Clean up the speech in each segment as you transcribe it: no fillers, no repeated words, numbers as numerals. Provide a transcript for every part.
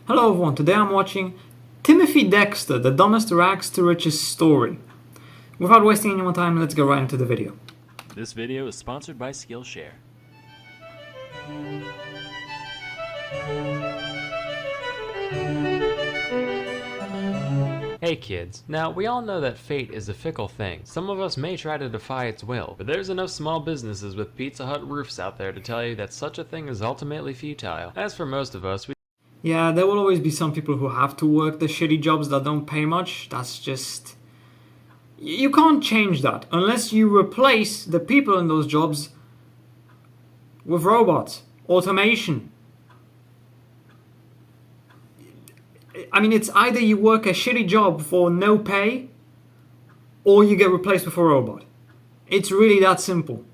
Hello everyone, today I'm watching Timothy Dexter, the dumbest rags to riches story. Without wasting any more time, let's go right into the video. This video is sponsored by Skillshare. Hey kids, now we all know that fate is a fickle thing. Some of us may try to defy its will, but there's enough small businesses with Pizza Hut roofs out there to tell you that such a thing is ultimately futile. As for most of us, Yeah, there will always be some people who have to work the shitty jobs that don't pay much. That's just... You can't change that unless you replace the people in those jobs with robots, automation. I mean, it's either you work a shitty job for no pay or you get replaced with a robot. It's really that simple.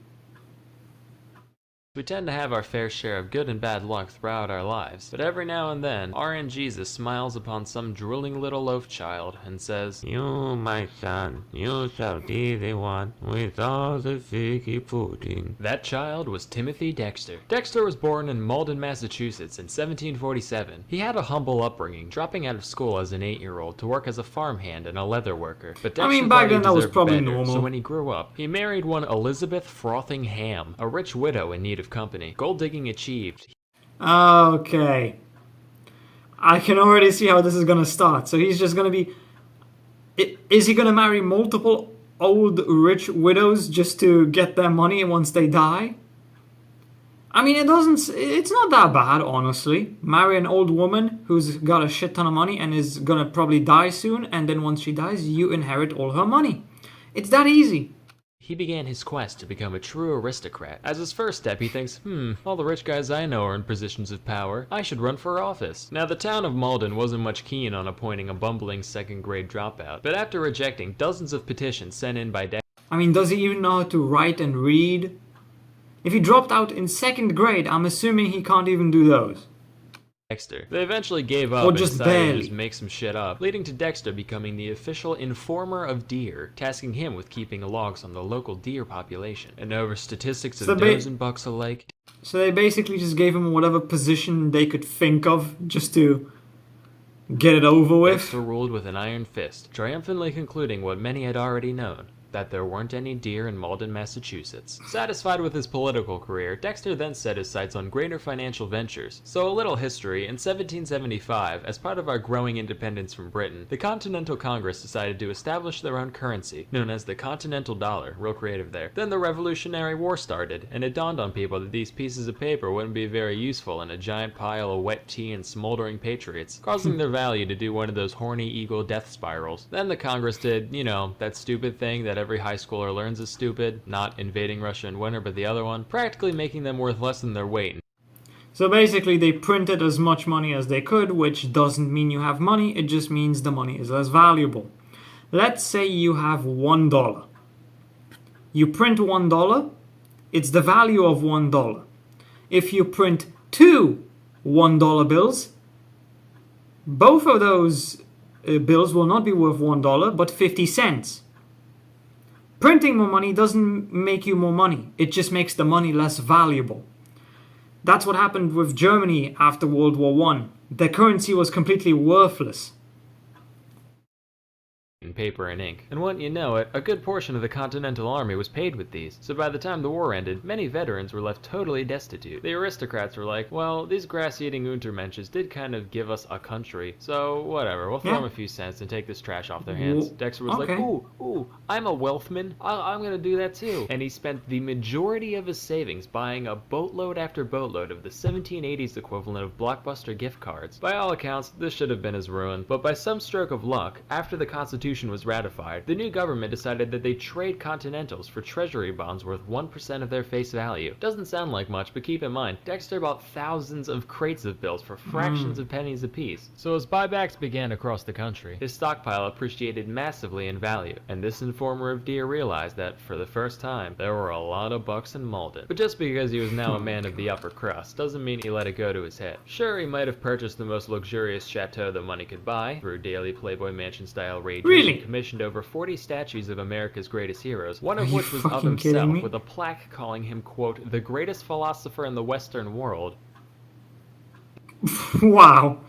We tend to have our fair share of good and bad luck throughout our lives, but every now and then, RN Jesus smiles upon some drooling little loaf child and says, "You, my son, you shall be the one with all the figgy pudding." That child was Timothy Dexter. Dexter was born in Malden, Massachusetts in 1747. He had a humble upbringing, dropping out of school as an 8-year-old to work as a farmhand and a leather worker. But Dexter back thought he then that was deserved probably better, normal. so when he grew up, he married one Elizabeth Frothingham, a rich widow in need of company. Gold digging achieved. Okay. I can already see how this is gonna start. So he's just gonna be... Is he gonna marry multiple old rich widows just to get their money once they die? I mean, it's not that bad, honestly. Marry an old woman who's got a shit ton of money and is gonna probably die soon, and then once she dies, you inherit all her money. It's that easy. He began his quest to become a true aristocrat. As his first step, he thinks, all the rich guys I know are in positions of power. I should run for office. Now, the town of Malden wasn't much keen on appointing a bumbling second-grade dropout, but after rejecting dozens of petitions sent in by Dexter, I mean, does he even know how to write and read? If he dropped out in second grade, I'm assuming he can't even do those. they eventually gave up Or and just decided to barely. just make some shit up, leading to Dexter becoming the official informer of deer, tasking him with keeping logs on the local deer population, and over statistics of So does and bucks alike. So they basically just gave him whatever position they could think of just to get it over with. Dexter ruled with an iron fist, triumphantly concluding what many had already known, that there weren't any deer in Malden, Massachusetts. Satisfied with his political career, Dexter then set his sights on greater financial ventures. So a little history, in 1775, as part of our growing independence from Britain, the Continental Congress decided to establish their own currency, known as the Continental Dollar, real creative there. Then the Revolutionary War started, and it dawned on people that these pieces of paper wouldn't be very useful in a giant pile of wet tea and smoldering patriots, causing their value to do one of those horny eagle death spirals. Then the Congress did, that stupid thing that every high schooler learns is stupid, not invading Russia in winter, but the other one, practically making them worth less than their weight. So basically they printed as much money as they could, which doesn't mean you have money, it just means the money is less valuable. Let's say you have $1. You print $1, it's the value of $1. If you print two $1 bills, both of those bills will not be worth $1, but 50 cents. Printing more money doesn't make you more money. It just makes the money less valuable. That's what happened with Germany after World War I. Their currency was completely worthless. In paper and ink. And wouldn't you know it, a good portion of the Continental Army was paid with these, so by the time the war ended, many veterans were left totally destitute. The aristocrats were like, well, these grass-eating Untermensches did kind of give us a country, so whatever, we'll throw them a few cents and take this trash off their hands. Dexter was like, ooh, I'm a wealthman, I'm gonna do that too. And he spent the majority of his savings buying a boatload after boatload of the 1780s equivalent of Blockbuster gift cards. By all accounts, this should have been his ruin, but by some stroke of luck, after the Constitution was ratified, the new government decided that they'd trade Continentals for treasury bonds worth 1% of their face value. Doesn't sound like much, but keep in mind, Dexter bought thousands of crates of bills for fractions of pennies apiece. So as buybacks began across the country, his stockpile appreciated massively in value, and this informer of deer realized that, for the first time, there were a lot of bucks in Malden. But just because he was now a man of the upper crust doesn't mean he let it go to his head. Sure, he might have purchased the most luxurious chateau that money could buy, through daily Playboy Mansion-style rages, Really? and commissioned over 40 statues of America's greatest heroes, one of you which was of fucking kidding himself, me? with a plaque calling him, quote, the greatest philosopher in the Western world. Wow.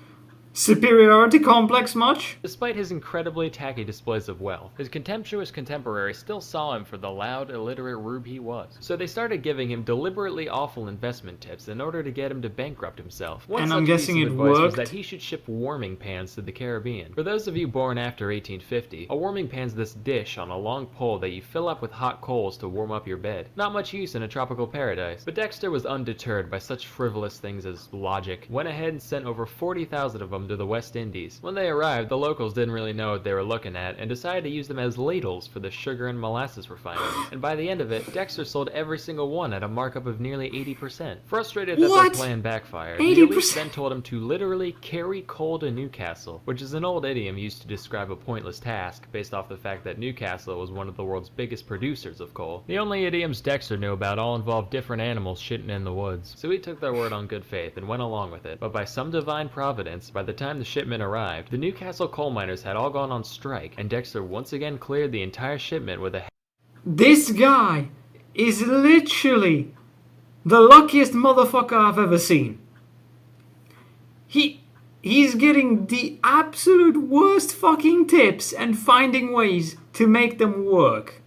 Superiority complex much? Despite his incredibly tacky displays of wealth, his contemptuous contemporaries still saw him for the loud, illiterate rube he was. So they started giving him deliberately awful investment tips in order to get him to bankrupt himself. One And such I'm guessing piece it of advice was worked. that he should ship warming pans to the Caribbean. For those of you born after 1850, a warming pan's this dish on a long pole that you fill up with hot coals to warm up your bed. Not much use in a tropical paradise. But Dexter was undeterred by such frivolous things as logic. Went ahead and sent over 40,000 of them to the West Indies. When they arrived, the locals didn't really know what they were looking at and decided to use them as ladles for the sugar and molasses refineries. And by the end of it, Dexter sold every single one at a markup of nearly 80%. Frustrated that their plan backfired, the elite then told him to literally carry coal to Newcastle, which is an old idiom used to describe a pointless task based off the fact that Newcastle was one of the world's biggest producers of coal. The only idioms Dexter knew about all involved different animals shitting in the woods. So he took their word on good faith and went along with it. But by some divine providence, by the time the shipment arrived, the Newcastle coal miners had all gone on strike, and Dexter once again cleared the entire shipment with a... This guy is literally the luckiest motherfucker I've ever seen. He's getting the absolute worst fucking tips and finding ways to make them work.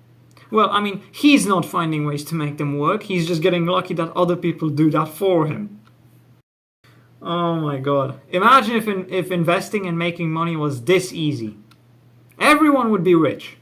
Well, I mean, he's not finding ways to make them work. He's just getting lucky that other people do that for him. Oh my god. Imagine if investing and making money was this easy. Everyone would be rich.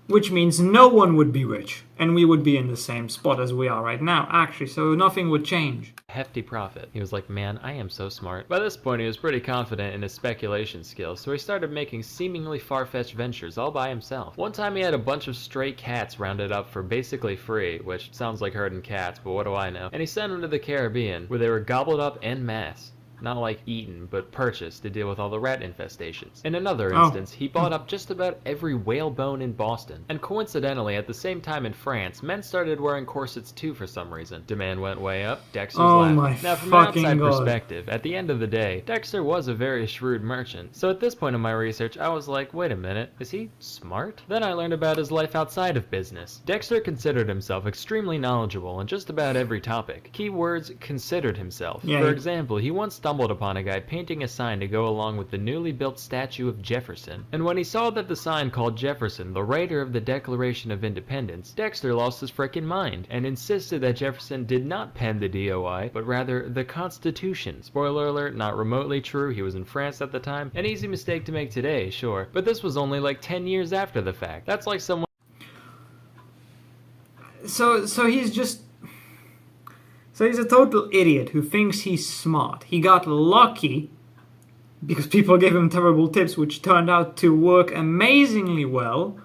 Which means no one would be rich. And we would be in the same spot as we are right now, actually. So nothing would change. Hefty profit. He was like, man, I am so smart. By this point, he was pretty confident in his speculation skills, so he started making seemingly far-fetched ventures all by himself. One time he had a bunch of stray cats rounded up for basically free, which sounds like herding cats, but what do I know? And he sent them to the Caribbean, where they were gobbled up en masse. Not like eaten, but purchased to deal with all the rat infestations. In another instance, he bought up just about every whalebone in Boston. And coincidentally, at the same time in France, men started wearing corsets too for some reason. Demand went way up, Dexter's laughed. Now from an outside perspective, at the end of the day, Dexter was a very shrewd merchant. So at this point in my research, I was like, wait a minute, is he smart? Then I learned about his life outside of business. Dexter considered himself extremely knowledgeable on just about every topic. Keywords, considered himself. For example, he once stumbled upon a guy painting a sign to go along with the newly built statue of Jefferson. And when he saw that the sign called Jefferson the writer of the Declaration of Independence, Dexter lost his frickin' mind and insisted that Jefferson did not pen the DOI, but rather the Constitution. Spoiler alert, not remotely true, he was in France at the time. An easy mistake to make today, sure, but this was only like 10 years after the fact. That's like someone... So he's a total idiot who thinks he's smart. He got lucky because people gave him terrible tips, which turned out to work amazingly well.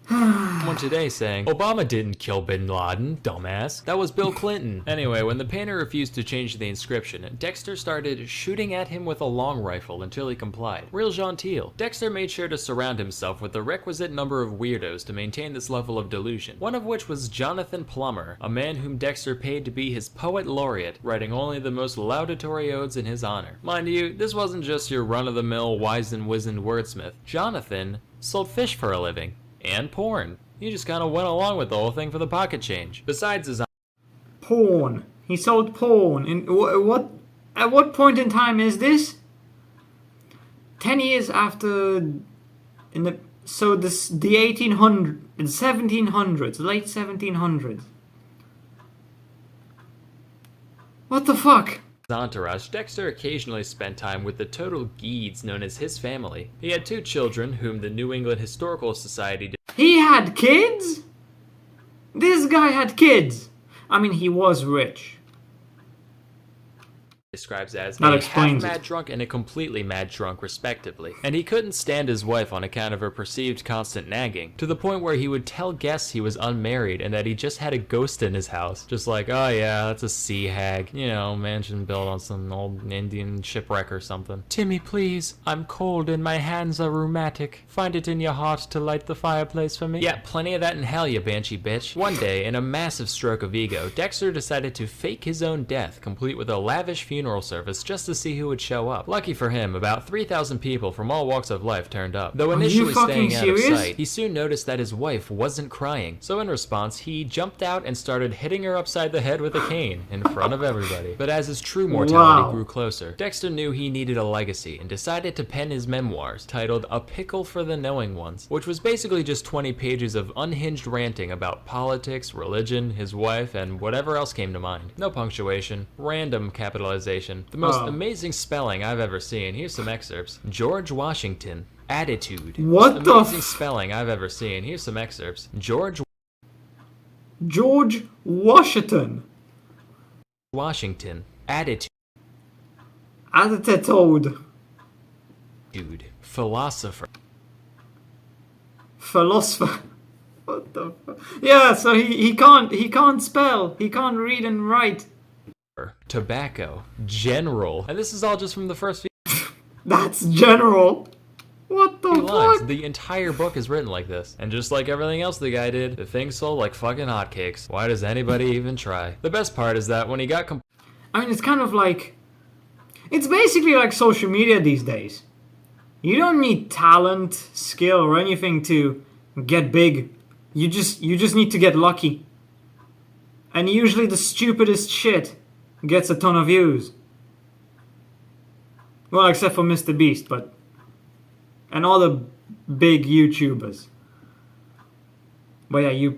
Someone today saying, Obama didn't kill bin Laden, dumbass. That was Bill Clinton. Anyway, when the painter refused to change the inscription, Dexter started shooting at him with a long rifle until he complied. Real genteel. Dexter made sure to surround himself with the requisite number of weirdos to maintain this level of delusion. One of which was Jonathan Plummer, a man whom Dexter paid to be his poet laureate, writing only the most laudatory odes in his honor. Mind you, this wasn't just your run-of-the-mill, wise-and-wizened wordsmith. Jonathan sold fish for a living. And porn. He just kind of went along with the whole thing for the pocket change. Besides his... Porn. He sold porn. At what point in time is this? 10 years after... the 1700s, late 1700s. What the fuck? Entourage, Dexter occasionally spent time with the total geeds known as his family. He had 2 children, whom the New England Historical Society... He had kids? This guy had kids. I mean, he was rich. describes as That a explains half-mad drunk and a completely mad drunk, respectively. And he couldn't stand his wife on account of her perceived constant nagging, to the point where he would tell guests he was unmarried and that he just had a ghost in his house. Just like, oh yeah, that's a sea hag. You know, mansion built on some old Indian shipwreck or something. Timmy, please. I'm cold and my hands are rheumatic. Find it in your heart to light the fireplace for me. Yeah, plenty of that in hell, you banshee bitch. One day, in a massive stroke of ego, Dexter decided to fake his own death, complete with a lavish funeral funeral service just to see who would show up. Lucky for him, about 3,000 people from all walks of life turned up. Though initially staying out of sight, he soon noticed that his wife wasn't crying. So in response, he jumped out and started hitting her upside the head with a cane in front of everybody. But as his true mortality grew closer, Dexter knew he needed a legacy and decided to pen his memoirs, titled A Pickle for the Knowing Ones, which was basically just 20 pages of unhinged ranting about politics, religion, his wife, and whatever else came to mind. No punctuation, random capitalization, the most amazing spelling I've ever seen. Here's some excerpts. George Washington. Attitude. What the amazing spelling I've ever seen. Here's some excerpts. George Washington. Washington. Attitude. Attitude. Philosopher. Philosopher. What the fuck? Yeah, so he can't spell. He can't read and write. Tobacco. General. And this is all just from the first few That's general. What the lines. fuck? The entire book is written like this. And just like everything else the guy did, the thing sold like fucking hotcakes. Why does anybody even try? The best part is that when he got I mean, it's kind of like... It's basically like social media these days. You don't need talent, skill, or anything to get big. You just need to get lucky. And usually the stupidest shit gets a ton of views. Well, except for Mr. Beast, but... And all the big YouTubers. But yeah,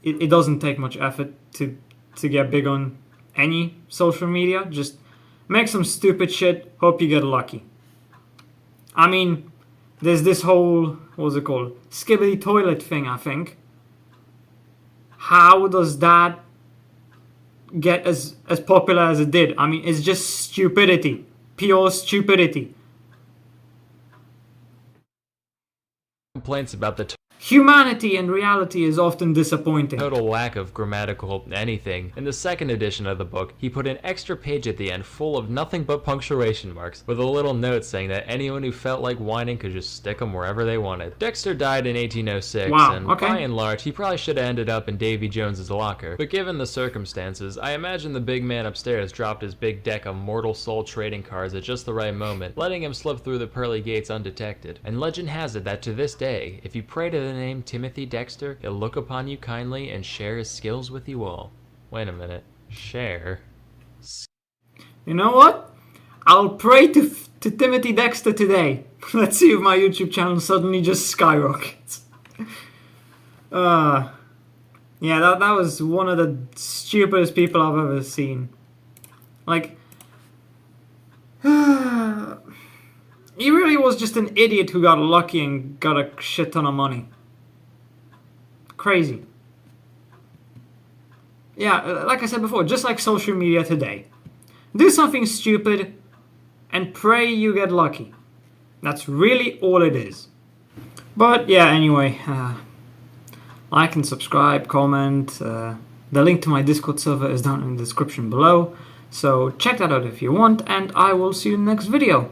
it doesn't take much effort to get big on any social media. Just make some stupid shit, hope you get lucky. I mean, there's this whole, what's it called? Skibbity toilet thing, I think. How does that get as popular as it did? I mean, it's just stupidity. Pure stupidity. complaints about the Humanity and reality is often disappointing. total lack of grammatical anything. In the second edition of the book, he put an extra page at the end full of nothing but punctuation marks, with a little note saying that anyone who felt like whining could just stick them wherever they wanted. Dexter died in 1806, Wow, and okay. by and large, he probably should have ended up in Davy Jones's locker. But given the circumstances, I imagine the big man upstairs dropped his big deck of mortal soul trading cards at just the right moment, letting him slip through the pearly gates undetected. And legend has it that to this day, if you pray to the name Timothy Dexter, he'll look upon you kindly and share his skills with you all. Wait a minute. Share? You know what? I'll pray to Timothy Dexter today. Let's see if my YouTube channel suddenly just skyrockets. Yeah, that was one of the stupidest people I've ever seen. Like, he really was just an idiot who got lucky and got a shit ton of money. Crazy. Yeah, like I said before, just like social media today. Do something stupid and pray you get lucky. That's really all it is. But yeah, anyway, like and subscribe, comment. The link to my Discord server is down in the description below. So check that out if you want, and I will see you in the next video.